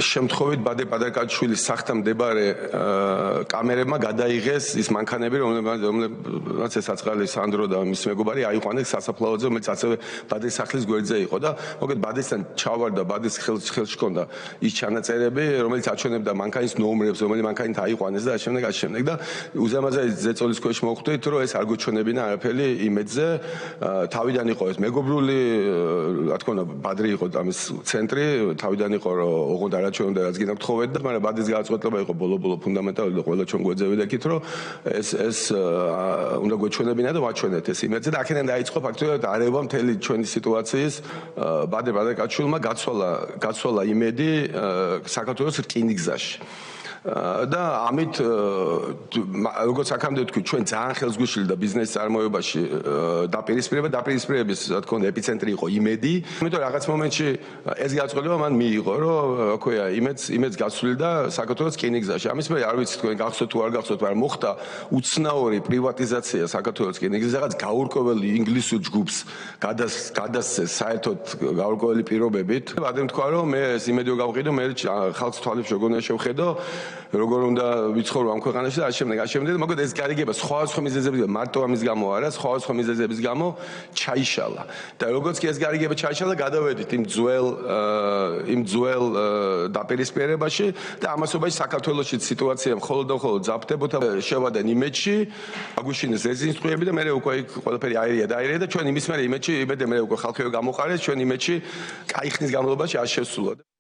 შემთხვევით ბადე პადაკაჩვილის სახლთან მდებარე კამერებმა გადაიღეს ის მანქანები, რომელსაც საწყალი სანდრო და მის მეგობარი აიყვანეს სასაფლაოზე, რომელიც ასევე ბადეს სახლის გვერდზე იყო და მოგეთ ბადესთან ჩავარდა, ბადეს ხელში ჰქონდა ის ჩანაწერები, რომელიც აჩვენებდა მანქანის ნომრებს, რომელიც მანქანით აიყვანეს და ამავდროულად და უზამაზარი ზეწოლის ქვეშ მოხვდით, რომ ეს არ გოჩვენებინა არაფერი იმედზე, თავიდან იყო ეს მეგობრული, რა თქმა უნდა, ბადრი იყო ამის ცენტრი, თავიდან იყო რომ ოღონდ არაჩვენებდა რაც გინდა გთხოვეთ და მაგრამ ბადის გადაწყვეტილება იყო ბოლო ფუნდამენტალური და ყველა ჩვენ გვეძებდა იქით რომ ეს უნდა გვეჩვენებინა და ვაჩვენეთ ეს იმედზე და აქედან დაიწყო ფაქტობრივად არევა მთელი ჩვენი სიტუაციის ბადე პადაკაჩვილმა გაცვალა იმედი საქართველოს რკინიგზაში და ამით როგორც აქამდე ვთქვი ჩვენ ძალიან ხელსგვიშლი და ბიზნეს წარმოებაში დაპირისპირების რა თქმა უნდა ეპიცენტრი იყო იმედი იმიტომ რაღაც მომენტში ეს გადაწყვეტილება მან მიიღო რომ რა ქვია იმედს გაცვლილი და საქართველოს რკინიგზაში ამის მე არ ვიცი თქვენ გახსოვთ თუ არ გახსოვთ მაგრამ მოხდა უცნაური პრივატიზაცია საქართველოს რკინიგზაზე რაღაც გაურკვეველი ინგლისურ ჯგუფს გადასცეს საერთოდ გაურკვეველი პირობებით ადრე თქვა რომ მე ეს იმედი გავყიდო მე ხალხს თვალებს როგორ უნდა შევხედო როგორ უნდა ვიცხოვრო ამ ქვეყანაში და ამავდროულად მოკლედ ეს გარიგება სხვადასხვა მიზეზების მარტო ამის გამო არა სხვადასხვა მიზეზების გამო ჩაიშალა და როგორც კი ეს გარიგება ჩაიშალა გადავედით იმ ძველ დაპირისპირებაში და ამასობაში საქართველოში სიტუაცია მხოლოდ და მხოლოდ ძაფდებოდა შევადენ იმედში აგუშინეს რეზინსტრუები და მე უკვე იქ ყველაფერი აირია და ჩვენ იმის მერე იმედში იმედე მე უკვე ხალხი გამოყარეს ჩვენ იმედში კაი ხნის განმავლობაში არ შევსულოთ